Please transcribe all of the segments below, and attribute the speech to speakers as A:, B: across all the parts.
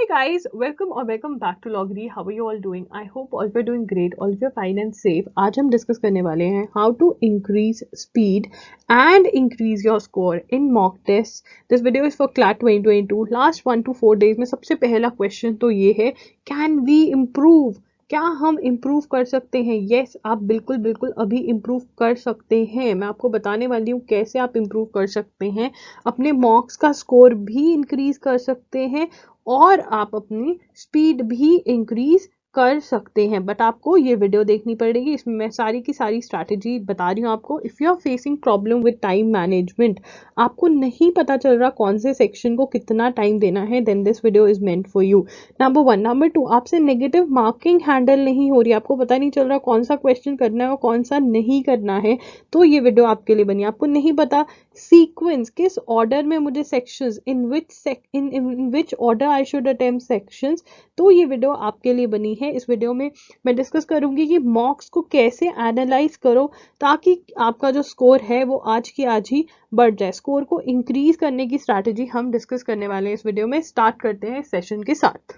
A: Hi guys, welcome back to Logri. How are you all doing? I hope all of you are doing great, all of you are fine and safe. आज हम discuss करने वाले हैं how to increase speed and increase your score in mock tests. This video is for CLAT 2022. Last 1 to 4 days में सबसे पहला question तो ये है, can we improve? क्या हम इम्प्रूव कर सकते हैं? यस, आप बिल्कुल अभी इम्प्रूव कर सकते हैं. मैं आपको बताने वाली हूँ कैसे आप इम्प्रूव कर सकते हैं. अपने मॉक्स का स्कोर भी इंक्रीज कर सकते हैं और आप अपनी स्पीड भी इंक्रीज कर सकते हैं. बट आपको ये वीडियो देखनी पड़ेगी, इसमें मैं सारी की सारी स्ट्रैटेजी बता रही हूँ आपको. If you are facing problem with time management, आपको नहीं पता चल रहा कौन से सेक्शन को कितना टाइम देना है, then this video is meant for you. Number 1. Number 2, आपसे नेगेटिव मार्किंग हैंडल नहीं हो रही, आपको पता नहीं चल रहा कौन सा क्वेश्चन करना है और कौन सा नहीं करना है, तो ये वीडियो आपके लिए बनी. आपको नहीं पता सीक्वेंस, किस ऑर्डर में मुझे sections, in which order I should attempt sections, तो ये वीडियो आपके लिए बनी है. इस वीडियो में मैं डिस्कस करूंगी कि मॉक्स को कैसे एनालाइज करो ताकि आपका जो स्कोर है वो आज की आज ही बढ़ जाए. स्कोर को इंक्रीज करने की स्ट्रैटेजी हम डिस्कस करने वाले हैं इस वीडियो में. स्टार्ट करते हैं सेशन के साथ.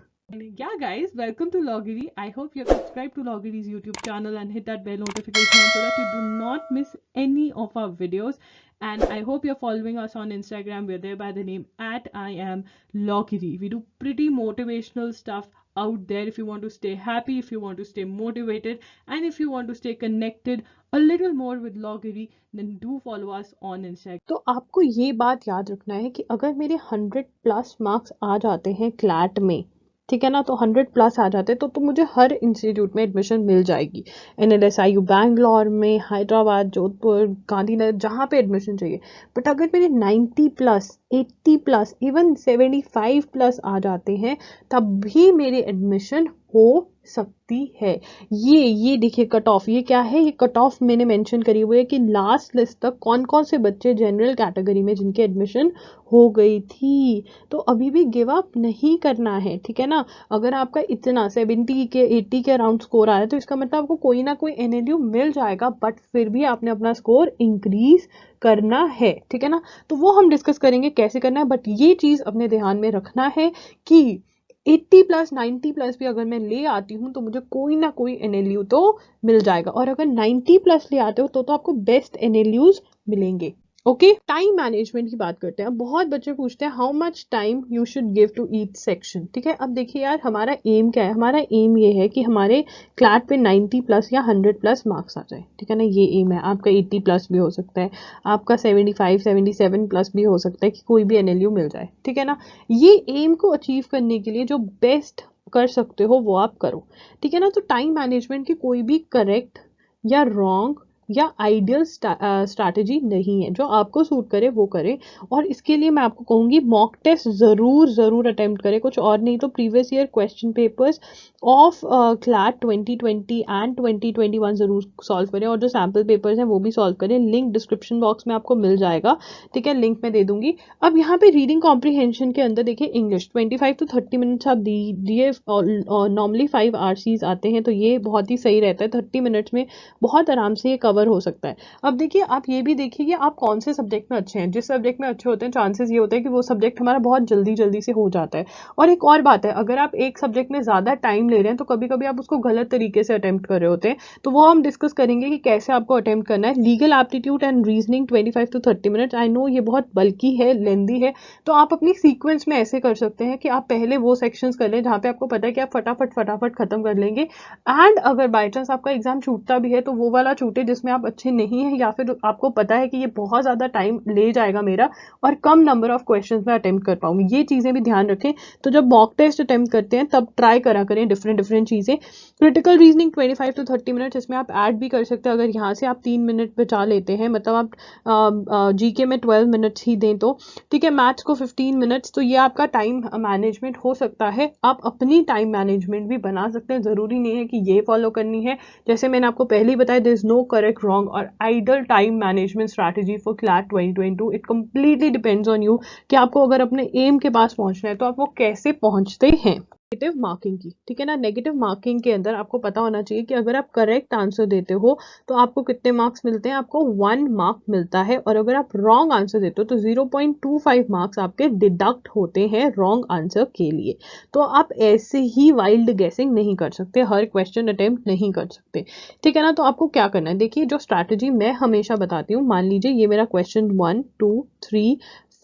A: Yeah guys, welcome to Logiri. I hope you're subscribed to Logiri's YouTube channel and hit that bell notification so that you do not miss any of our videos. And I hope you're following us on Instagram. We're there by the name @IamLogiri. We do pretty motivational stuff out there if you want to stay happy, if you want to stay motivated, and if you want to stay connected a little more with Logiri, then do follow us on Instagram. तो आपको ये बात याद रखना है कि अगर मेरे 100+ मार्क्स आ जाते हैं क्लैट में, ठीक है ना, तो 100+ आ जाते तो मुझे हर इंस्टीट्यूट में एडमिशन मिल जाएगी. NLSIU बैंगलोर में, हैदराबाद, जोधपुर, गांधीनगर, जहाँ पे एडमिशन चाहिए. बट अगर मेरे 90+, 80+, इवन 75+ आ जाते हैं, तब भी मेरी एडमिशन हो सकती है. ये देखिए कट ऑफ, ये क्या है, ये कट ऑफ मैंने मेंशन करी हुई है कि लास्ट लिस्ट तक कौन कौन से बच्चे जनरल कैटेगरी में जिनके एडमिशन हो गई थी. तो अभी भी गिव अप नहीं करना है, ठीक है ना. अगर आपका इतना 70 के 80 के अराउंड स्कोर आ रहा है तो इसका मतलब आपको कोई ना कोई NLU मिल जाएगा, बट फिर भी आपने अपना स्कोर इंक्रीज करना है, ठीक है ना. तो वो हम डिस्कस करेंगे कैसे करना है. बट ये चीज अपने ध्यान में रखना है कि 80+, 90+ भी अगर मैं ले आती हूँ तो मुझे कोई ना कोई NLU तो मिल जाएगा. और अगर 90+ ले आते हो तो आपको बेस्ट NLUs मिलेंगे. ओके, टाइम मैनेजमेंट की बात करते हैं. अब बहुत बच्चे पूछते हैं how much time you should give to each section. ठीक है, अब देखिए यार, हमारा एम क्या है. हमारा एम ये है कि हमारे क्लैट पे 90+ या 100+ मार्क्स आ जाए, ठीक है ना. ये एम है. आपका 80+ भी हो सकता है, आपका 75, 77+ भी हो सकता है कि कोई भी NLU मिल जाए, ठीक है ना. ये एम को अचीव करने के लिए जो बेस्ट कर सकते हो वो आप करो, ठीक है ना. तो टाइम मैनेजमेंट की कोई भी करेक्ट या रॉन्ग या आइडियल स्ट्रैटेजी नहीं है. जो आपको सूट करे वो करे. और इसके लिए मैं आपको कहूँगी मॉक टेस्ट ज़रूर अटेम्प्ट करें. कुछ और नहीं तो previous year question papers of CLAT 2020 and 2021 ज़रूर सॉल्व करें. और जो सैम्पल पेपर्स हैं वो भी सॉल्व करें. लिंक डिस्क्रिप्शन बॉक्स में आपको मिल जाएगा, ठीक है, लिंक मैं दे दूंगी. अब यहाँ पे रीडिंग कॉम्प्रीहेंशन के अंदर देखिए, इंग्लिश 25 to 30 मिनट्स आप दिए. नॉर्मली 5 RCs आते हैं तो ये बहुत ही सही रहता है. 30 मिनट्स में बहुत आराम से ये कवर हो सकता है. अब देखिए, आप ये भी देखिए कि आप कौन से सब्जेक्ट में अच्छे हैं. जिस सब्जेक्ट में अच्छे होते हैं चांसेस ये होते हैं कि वो सब्जेक्ट हमारा बहुत जल्दी से हो जाता है. और एक और बात है, अगर आप एक सब्जेक्ट में ज़्यादा टाइम ले रहे हैं तो कभी कभी आप उसको गलत तरीके से अटेम्प्ट कर रहे होते हैं. तो वो हम डिस्कस करेंगे कि कैसे आपको अटेम्प्ट करना है. Legal aptitude and reasoning 25 to 30 minutes. I know ये बहुत बल्कि है, लेंदी है, तो आप अपनी सीक्वेंस में ऐसे कर सकते हैं कि आप पहले वो सेक्शंस कर लें जहाँ पे आपको पता है कि आप फटाफट खत्म कर लेंगे. एंड अगर बाई चांस आपका एग्जाम छूटता भी है तो वो वाला छूटे जिसमें आप अच्छे नहीं है, या फिर आपको पता है कि ये बहुत ज़्यादा टाइम ले जाएगा मेरा और कम नंबर ऑफ क्वेश्चंस में अटेम्प्ट कर पाऊंगी. ये चीज़ें भी ध्यान रखें. तो जब मॉक टेस्ट अटेम्प्ट करते हैं तब ट्राई करा करें डिफरेंट चीज़ें. क्रिटिकल रीजनिंग 25 to 30 मिनट्स, इसमें आप ऐड भी कर सकते हैं. अगर यहाँ से आप 3 मिनट बचा लेते हैं, मतलब आप GK में 12 मिनट्स ही दें तो ठीक है, मैथ्स को 15 मिनट्स, तो ये आपका टाइम मैनेजमेंट हो सकता है. आप अपनी टाइम मैनेजमेंट भी बना सकते हैं. ज़रूरी नहीं है कि ये फॉलो करनी है. जैसे मैंने आपको पहले ही बताया, there is no correct wrong और ideal time management strategy for CLAT 2022. It completely depends on you कि आपको अगर अपने एम के पास पहुंचना है तो आप वो कैसे पहुंचते हैं. नेगेटिव मार्किंग की, ठीक है ना। नेगेटिव मार्किंग के अंदर आपको पता होना चाहिए कि अगर आप करेक्ट आंसर देते हो तो आपको कितने मार्क्स मिलते हैं, आपको 1 मार्क मिलता है, और अगर आप रॉन्ग आंसर देते हो तो 0.25 मार्क्स आपके डिडक्ट होते हैं रॉन्ग आंसर के लिए। तो आप ऐसे ही वाइल्ड गेसिंग नहीं कर सकते, हर क्वेश्चन अटेम्प्ट नहीं कर सकते, ठीक है ना। तो आपको क्या करना है, देखिए जो स्ट्रैटेजी मैं हमेशा बताती हूँ, मान लीजिए ये मेरा क्वेश्चन 1 2 3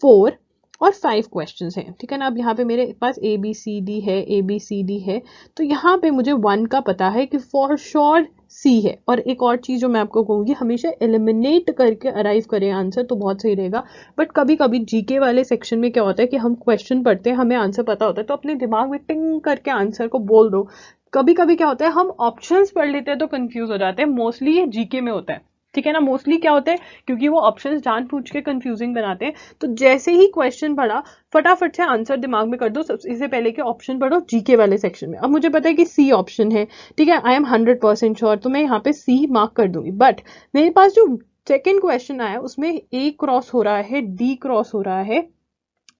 A: 4 और 5 क्वेश्चंस हैं, ठीक है ना। अब यहाँ पे मेरे पास ए बी सी डी है, ए बी सी डी है, तो यहाँ पे मुझे 1 का पता है कि फॉर श्योर सी है। और एक और चीज जो मैं आपको कहूंगी, हमेशा एलिमिनेट करके अराइव करें आंसर तो बहुत सही रहेगा। बट कभी कभी जीके वाले सेक्शन में क्या होता है कि हम क्वेश्चन पढ़ते हैं, हमें आंसर पता होता है, तो अपने दिमाग में टिंग करके आंसर को बोल दो। कभी कभी क्या होता है, हम ऑप्शंस पढ़ लेते हैं तो कंफ्यूज हो जाते हैं, मोस्टली ये जीके में होता है, ठीक है ना। मोस्टली क्या होता है, क्योंकि वो ऑप्शंस जानबूझ के कंफ्यूजिंग बनाते हैं, तो जैसे ही क्वेश्चन पढ़ा फटाफट से आंसर दिमाग में कर दो, इससे पहले कि ऑप्शन पढ़ो जीके वाले सेक्शन में। अब मुझे पता है कि सी ऑप्शन है, ठीक है, आई एम 100% श्योर, तो मैं यहाँ पे सी मार्क कर दूंगी। बट मेरे पास जो सेकेंड क्वेश्चन आया उसमें ए क्रॉस हो रहा है, डी क्रॉस हो रहा है,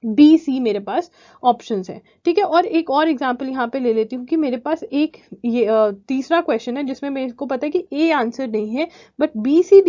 A: बी सी मेरे पास ऑप्शंस हैं, ठीक है। और एक और एग्जांपल यहाँ पे ले लेती हूँ कि मेरे पास एक ये तीसरा क्वेश्चन है जिसमें मेरे को पता है कि ए आंसर नहीं है, बट बी सी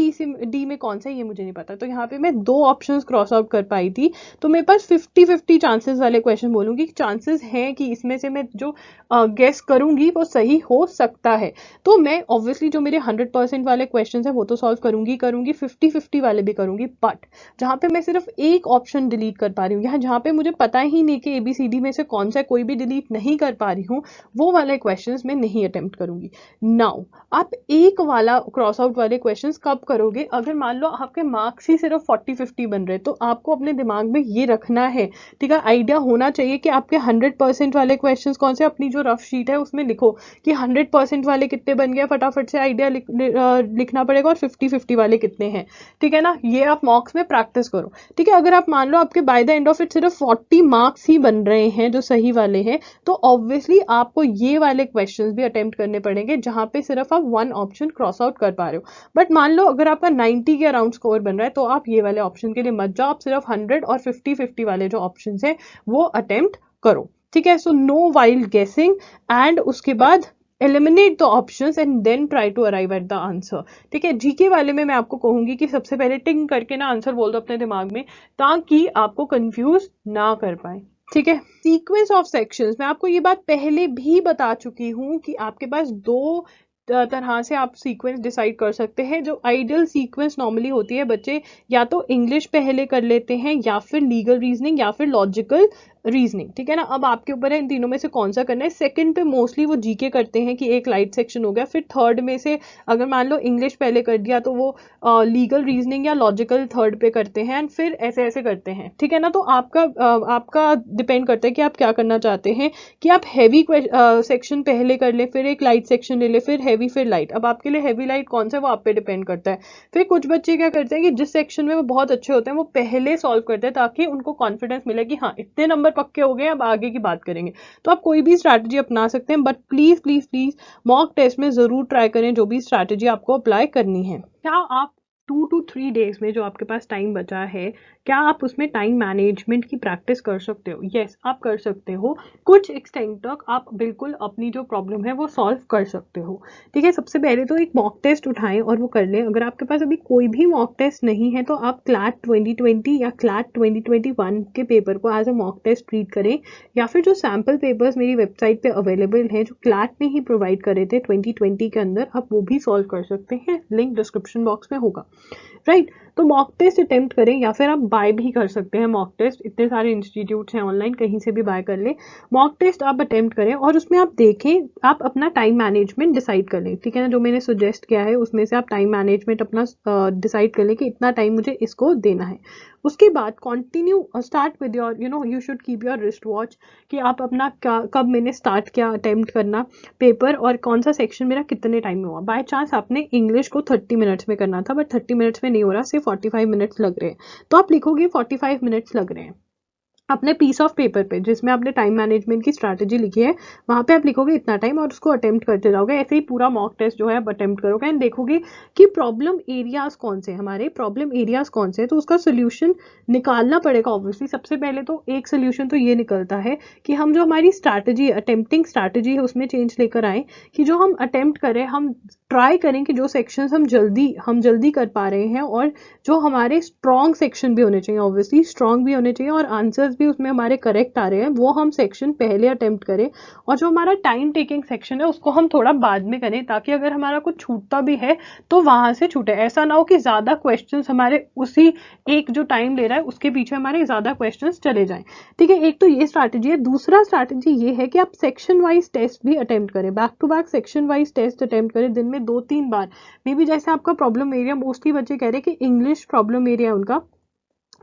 A: डी में कौन सा है ये मुझे नहीं पता, तो यहाँ पे मैं 2 ऑप्शंस क्रॉस आउट कर पाई थी। तो मेरे पास 50-50 चांसेस वाले क्वेश्चन बोलूंगी, चांसेस हैं कि इसमें से मैं जो गेस करूंगी वो सही हो सकता है। तो मैं ऑब्वियसली जो मेरे 100% वाले क्वेश्चन है वो तो सॉल्व करूंगी, 50-50 वाले भी करूंगी, बट जहां पे मैं सिर्फ एक ऑप्शन डिलीट कर पा रही हूँ, जहां पे मुझे पता ही नहीं कि एबीसीडी में से कौन सा कोई भी डिलीट नहीं कर पा रही हूँ, वो वाले क्वेश्चंस मैं नहीं अटेम्प्ट करूंगी। नाउ आप एक वाला क्रॉस आउट वाले क्वेश्चंस कब करोगे, अगर मान लो आपके मार्क्स ही सिर्फ 40-50 बन रहे, तो आपको अपने दिमाग में ये रखना है, ठीक है, आइडिया होना चाहिए कि आपके 100% वाले क्वेश्चन कौन से। अपनी जो रफ शीट है उसमें लिखो कि 100% वाले कितने बन गए, फटाफट से आइडिया लिखना पड़ेगा, और 50-50 वाले कितने हैं, ठीक है ना। ये आप मॉक्स में प्रैक्टिस करो, ठीक है। अगर आप मान लो आपके by the end of it सिर्फ 40 मार्क्स ही बन रहे हैं जो सही वाले हैं, तो ऑब्वियसली आपको ये वाले क्वेश्चंस भी अटेम्प्ट करने पड़ेंगे जहां पे सिर्फ आप 1 ऑप्शन क्रॉस आउट कर पा रहे हो। बट मान लो अगर आपका 90 के अराउंड स्कोर बन रहा है, तो आप ये वाले ऑप्शन के लिए मत जाओ, आप सिर्फ 100 और 50-50 वाले जो ऑप्शन है वो अटेम्प्ट करो, ठीक है। सो नो वाइल्ड गेसिंग, एंड उसके बाद eliminate the options and then try to arrive at the answer, ठीक है। जीके वाले में मैं आपको कहूंगी कि सबसे पहले टिंग करके ना आंसर बोल दो अपने दिमाग में, ताकि आपको कंफ्यूज ना कर पाए, ठीक है। सीक्वेंस ऑफ सेक्शंस, मैं आपको ये बात पहले भी बता चुकी हूँ कि आपके पास 2 तरह से आप सीक्वेंस डिसाइड कर सकते हैं। जो आइडियल सीक्वेंस नॉर्मली होती है, बच्चे या तो इंग्लिश पहले कर लेते हैं, या फिर लीगल रीजनिंग, या फिर लॉजिकल रीजनिंग, ठीक है ना। अब आपके ऊपर है इन तीनों में से कौन सा करना है। सेकंड पे मोस्टली वो जीके करते हैं कि एक लाइट सेक्शन हो गया, फिर थर्ड में से अगर मान लो इंग्लिश पहले कर दिया तो वो लीगल रीजनिंग या लॉजिकल थर्ड पे करते हैं, एंड फिर ऐसे ऐसे करते हैं, ठीक है ना। तो आपका डिपेंड करता है कि आप क्या करना चाहते हैं, कि आप हैवी सेक्शन पहले कर ले, फिर एक लाइट सेक्शन ले ले, फिर हैवी फिर लाइट। अब आपके लिए हैवी लाइट कौन सा है वो आप पे डिपेंड करता है। फिर कुछ बच्चे क्या करते हैं कि जिस सेक्शन में वो बहुत अच्छे होते हैं वो पहले सॉल्व करते हैं, ताकि उनको कॉन्फिडेंस मिले कि हाँ इतने नंबर पक्के हो गए, अब आगे की बात करेंगे। तो आप कोई भी स्ट्रैटेजी अपना सकते हैं, but please please please mock test में जरूर ट्राई करें जो भी स्ट्रैटेजी आपको अप्लाई करनी है। क्या आप 2 to 3 डेज में जो आपके पास टाइम बचा है, क्या आप उसमें टाइम मैनेजमेंट की प्रैक्टिस कर सकते हो? यस, आप कर सकते हो। कुछ एक्सटेंट तक आप बिल्कुल अपनी जो प्रॉब्लम है वो सॉल्व कर सकते हो, ठीक है। सबसे पहले तो एक मॉक टेस्ट उठाएं और वो कर लें। अगर आपके पास अभी कोई भी मॉक टेस्ट नहीं है तो आप क्लैट 2020 या क्लैट 2021 के पेपर को as a mock test treat करें, या फिर जो सैम्पल पेपर्स मेरी वेबसाइट पे अवेलेबल हैं जो क्लैट ने ही प्रोवाइड करे थे 2020 के अंदर, आप वो भी सॉल्व कर सकते हैं, लिंक डिस्क्रिप्शन बॉक्स में होगा, राइट। तो मॉक टेस्ट अटेम्प्ट करें, या फिर आप बाय भी कर सकते हैं मॉक टेस्ट, इतने सारे इंस्टीट्यूट्स हैं ऑनलाइन, कहीं से भी बाय कर लें। मॉक टेस्ट आप अटेम्प्ट करें और उसमें आप देखें, आप अपना टाइम मैनेजमेंट डिसाइड कर लें, ठीक है ना। जो मैंने सजेस्ट किया है उसमें से आप टाइम मैनेजमेंट अपना डिसाइड कर लें कि इतना टाइम मुझे इसको देना है। उसके बाद continue start with your you should keep your wrist watch, कि आप अपना कब मैंने स्टार्ट किया अटेम्प्ट करना पेपर, और कौन सा सेक्शन मेरा कितने टाइम में हुआ। बाय चांस आपने इंग्लिश को 30 मिनट्स में करना था, बट 30 मिनट्स में नहीं हो रहा, सिर्फ 45 मिनट्स लग रहे हैं, तो आप लिखोगे 45 मिनट्स लग रहे हैं, अपने पीस ऑफ पेपर पे जिसमें आपने टाइम मैनेजमेंट की स्ट्रैटेजी लिखी है वहाँ पे आप लिखोगे इतना टाइम और उसको अटेम्प्ट करते जाओगे। ऐसे ही पूरा मॉक टेस्ट जो है आप अटेम्प्ट करोगे एंड देखोगे कि प्रॉब्लम एरियाज कौन से हमारे प्रॉब्लम एरियाज कौन से, तो उसका सोल्यूशन निकालना पड़ेगा। ऑब्वियसली सबसे पहले तो एक सोल्यूशन तो ये निकलता है कि हम जो हमारी स्ट्रैटेजी अटेम्प्टिंग स्ट्रैटेजी है उसमें चेंज लेकर आए कि जो हम अटेम्प्ट करें, हम ट्राई करें कि जो सेक्शंस हम जल्दी कर पा रहे हैं और जो हमारे स्ट्रॉन्ग सेक्शन भी होने चाहिए, ऑब्वियसली स्ट्रॉन्ग भी होने चाहिए और आंसर्स भी उसमें हमारे करेक्ट आ रहे हैं, वो हम सेक्शन पहले अटेम्प्ट करें और जो हमारा टाइम टेकिंग सेक्शन है उसको हम थोड़ा बाद में करें, ताकि अगर हमारा कुछ छूटता भी है तो वहां से छूटे। ऐसा ना हो कि ज्यादा क्वेश्चंस हमारे उसी एक जो टाइम ले रहा है उसके पीछे हमारे ज्यादा क्वेश्चंस चले जाएं। ठीक है, एक तो ये स्ट्रैटेजी है। दूसरा स्ट्रैटेजी ये है कि आप सेक्शन वाइज टेस्ट भी अटेम्प्ट करें, back to back section wise test attempt करें दिन में 2-3 बार। मे बी जैसे आपका प्रॉब्लम एरिया, मोस्टली बच्चे कह रहे हैं कि इंग्लिश प्रॉब्लम एरिया है उनका,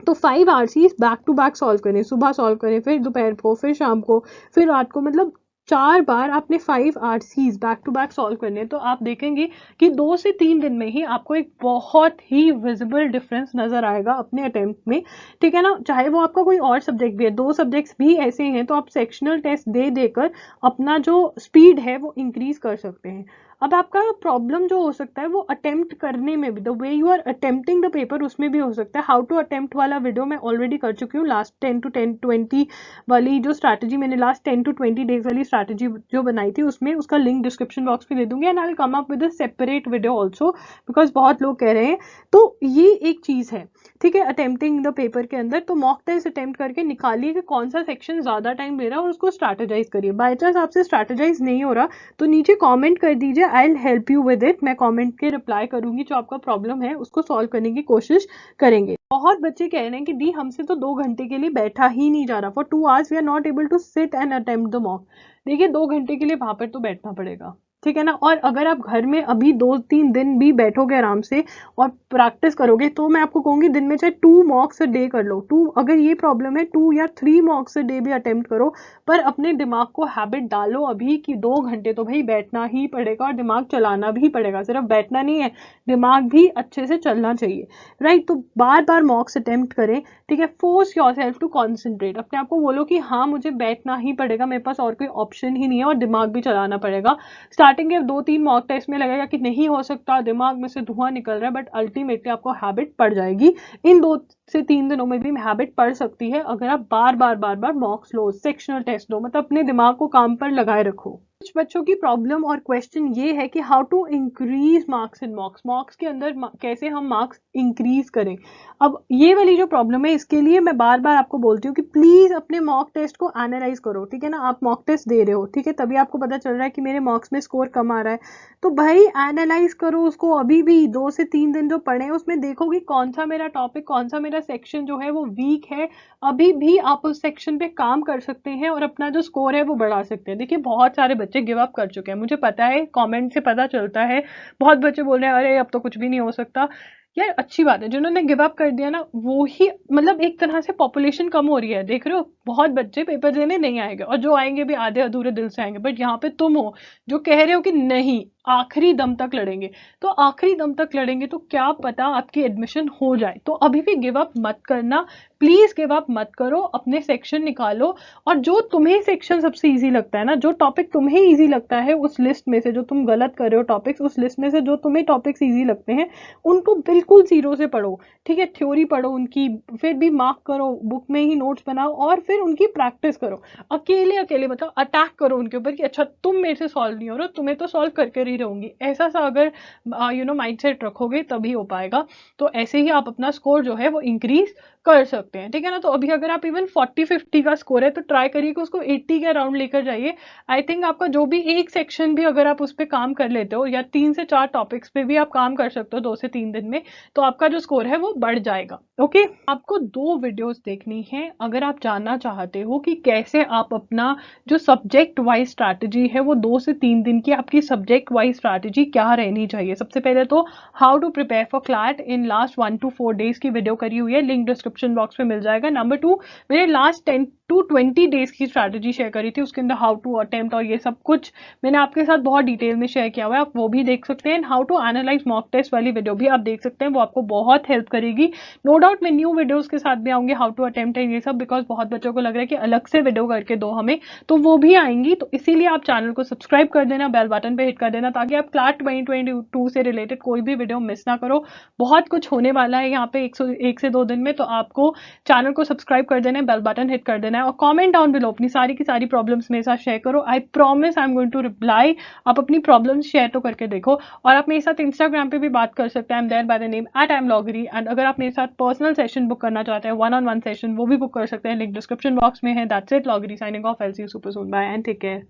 A: तो 5 RCs back to back solve करें, सुबह सॉल्व करें, फिर दोपहर को, फिर शाम को, फिर रात को, मतलब 4 बार आपने 5 RCs back to back solve करने। तो आप देखेंगे कि 2 से 3 दिन में ही आपको एक बहुत ही विजिबल डिफरेंस नजर आएगा अपने अटेम्प्ट में। ठीक है ना, चाहे वो आपका कोई और सब्जेक्ट भी है, 2 सब्जेक्ट्स भी ऐसे हैं तो आप सेक्शनल टेस्ट दे देकर अपना जो स्पीड है वो इंक्रीज कर सकते हैं। अब आपका प्रॉब्लम जो हो सकता है वो अटेम्प्ट करने में भी, the way you are attempting the paper उसमें भी हो सकता है। हाउ टू अटेम्प्ट वाला वीडियो मैं ऑलरेडी कर चुकी हूँ, लास्ट 10 to 20 वाली जो स्ट्रैटेजी मैंने लास्ट 10 to 20 डेज वाली स्ट्रैटेजी जो बनाई थी उसमें, उसका लिंक डिस्क्रिप्शन बॉक्स में दे दूंगी and I will come up with a separate video also, because बहुत लोग कह रहे हैं। तो ये एक चीज है, ठीक है, अटेम्प्टिंग द पेपर के अंदर। तो मॉक टेस्ट अटेम्प्ट करके निकालिए कि कौन सा सेक्शन ज्यादा टाइम ले रहा है और उसको स्ट्रैटेजाइज करिए। बाई चांस आपसे स्ट्रैटेजाइज नहीं हो रहा तो नीचे कमेंट कर दीजिए, I will help you with it. मैं कमेंट के रिप्लाई करूंगी, जो आपका प्रॉब्लम है उसको सॉल्व करने की कोशिश करेंगे। बहुत बच्चे कह रहे हैं कि दी हमसे तो 2 घंटे के लिए बैठा ही नहीं जा रहा, for 2 hours we are not able to sit and attempt the mock. देखिए 2 घंटे के लिए वहां पर तो बैठना पड़ेगा, ठीक है ना। और अगर आप घर में अभी 2-3 दिन भी बैठोगे आराम से और प्रैक्टिस करोगे तो मैं आपको कहूंगी दिन में चाहे 2 मॉक्स अ डे कर लो। 2, अगर ये प्रॉब्लम है 2 या 3 मॉक्स अ डे भी अटेम्प्ट करो, पर अपने दिमाग को हैबिट डालो अभी कि 2 घंटे तो भाई बैठना ही पड़ेगा और दिमाग चलाना भी पड़ेगा। सिर्फ बैठना नहीं है, दिमाग भी अच्छे से चलना चाहिए, राइट। तो बार बार मॉक्स अटेम्प्ट करें, ठीक है। Force yourself to concentrate, अपने आप को बोलो कि हाँ मुझे बैठना ही पड़ेगा, मेरे पास और कोई ऑप्शन ही नहीं है और दिमाग भी चलाना पड़ेगा। स्टार्टिंग के 2-3 मॉक टेस्ट में लगेगा कि नहीं हो सकता, दिमाग में से धुआं निकल रहा है, बट अल्टीमेटली आपको हैबिट पड़ जाएगी। इन 2 से 3 दिनों में भी हैबिट पड़ सकती है अगर आप बार बार मॉक्स लो, सेक्शनल टेस्ट लो, मतलब अपने दिमाग को काम पर लगाए रखो। कुछ बच्चों की प्रॉब्लम और क्वेश्चन ये है कि how to increase marks in mocks, mocks के अंदर कैसे हम मार्क्स इंक्रीज करें। अब ये वाली जो प्रॉब्लम है इसके लिए मैं बार बार आपको बोलती हूँ कि प्लीज अपने मॉक टेस्ट को एनालाइज करो, ठीक है ना। आप मॉक टेस्ट दे रहे हो, ठीक है, तभी आपको पता चल रहा है कि मेरे मॉक्स में स्कोर कम आ रहा है, तो भाई एनालाइज करो उसको। अभी भी 2 से 3 दिन जो पढ़े हैं उसमें देखो कि कौन सा मेरा टॉपिक, कौन सा मेरा सेक्शन जो है वो वीक है। अभी भी आप उस सेक्शन पे काम कर सकते हैं और अपना जो स्कोर है वो बढ़ा सकते हैं। देखिए बहुत सारे बच्चे गिव अप कर चुके हैं, मुझे पता है, कमेंट से पता चलता है। बहुत बच्चे बोल रहे हैं अरे अब तो कुछ भी नहीं हो सकता। यार अच्छी बात है, जिन्होंने गिव अप कर दिया ना वो ही, मतलब एक तरह से पॉपुलेशन कम हो रही है, देख रहे हो, बहुत बच्चे पेपर देने नहीं आएंगे और जो आएंगे भी आधे अधूरे दिल से आएंगे। बट यहाँ पे तुम हो जो कह रहे हो कि नहीं आखिरी दम तक लड़ेंगे, तो आखिरी दम तक लड़ेंगे तो क्या पता आपकी एडमिशन हो जाए। तो अभी भी गिव अप मत करना, प्लीज गिव अप मत करो, अपने सेक्शन निकालो और जो तुम्हें सेक्शन सबसे इजी लगता है ना, जो टॉपिक तुम्हें इजी लगता है उस लिस्ट में से, जो तुम गलत कर रहे हो टॉपिक्स, उस लिस्ट में से जो तुम्हें टॉपिक्स इजी लगते हैं उनको बिल्कुल जीरो से पढ़ो, ठीक है। थ्योरी पढ़ो उनकी, फिर भी मार्क करो, बुक में ही नोट्स बनाओ और फिर उनकी प्रैक्टिस करो। अकेले अकेले मतलब अटैक करो उनके ऊपर कि अच्छा तुम मेरे से सॉल्व नहीं हो रहे, तुम्हें तो सॉल्व करके ही रहूंगी, ऐसा सा अगर माइंडसेट रखोगे तभी हो पाएगा। तो ऐसे ही आप अपना स्कोर जो है वो इंक्रीज कर सकते हैं, ठीक है ना। तो अभी अगर आप इवन 40-50 का स्कोर है तो ट्राई करिए कि उसको 80 के अराउंड लेकर जाइए। आई थिंक आपका जो भी एक सेक्शन भी अगर आप उस पर काम कर लेते हो या 3 से 4 टॉपिक्स पे भी आप काम कर सकते हो 2 से 3 दिन में, तो आपका जो स्कोर है वो बढ़ जाएगा। ओके, आपको 2 वीडियोस देखनी है अगर आप जानना चाहते हो कि कैसे आप अपना जो सब्जेक्ट वाइज स्ट्रैटेजी है वो 2 से 3 दिन की आपकी सब्जेक्ट वाइज स्ट्रैटेजी क्या रहनी चाहिए। सबसे पहले तो how to prepare for CLAT in last 1 to 4 days की वीडियो करी हुई है, लिंक डिस्क्रिप्शन बॉक्स में मिल जाएगा। नंबर 2, मेरे लास्ट 10 टू 20 डेज की स्ट्रैटेजी शेयर करी थी, उसके अंदर हाउ टू अटेम्प्ट और ये सब कुछ मैंने आपके साथ बहुत डिटेल में शेयर किया हुआ है, आप वो भी देख सकते हैं। How to analyse mock test वाली वीडियो भी आप देख सकते हैं, वो आपको बहुत हेल्प करेगी। नो डाउट मैं न्यू वीडियोस के साथ भी आऊंगी, हाउ टू अटेम्प्ट है ये सब, बिकॉज बहुत बच्चों को लग रहा है कि अलग से वीडियो करके दो हमें, तो वो भी आएंगी। तो इसीलिए आप चैनल को सब्सक्राइब कर देना, बेल बटन पे हिट कर देना, ताकि आप क्लास 2022 से रिलेटेड कोई भी वीडियो मिस ना करो। बहुत कुछ होने वाला है यहाँ पे 1 से 2 दिन में, तो आपको चैनल को सब्सक्राइब कर देना है, बेल बटन हिट कर देना है, और कमेंट डाउन बिलो अपनी सारी की सारी प्रॉब्लम्स मेरे साथ शेयर करो। I promise I am going to reply. आप अपनी प्रॉब्लम्स शेयर तो करके देखो, और आप मेरे साथ इंस्टाग्राम पे भी बात कर सकते हैं, I am there by the name @imloggery। And अगर आप मेरे साथ पर्सनल सेशन बुक करना चाहते हैं, 1-on-1 सेशन, वो भी बुक कर सकते हैं, लिंक डिस्क्रिप्शन बॉक्स में है। दैट्स इट, लॉगरी signing off, I'll see you super soon, bye and take care.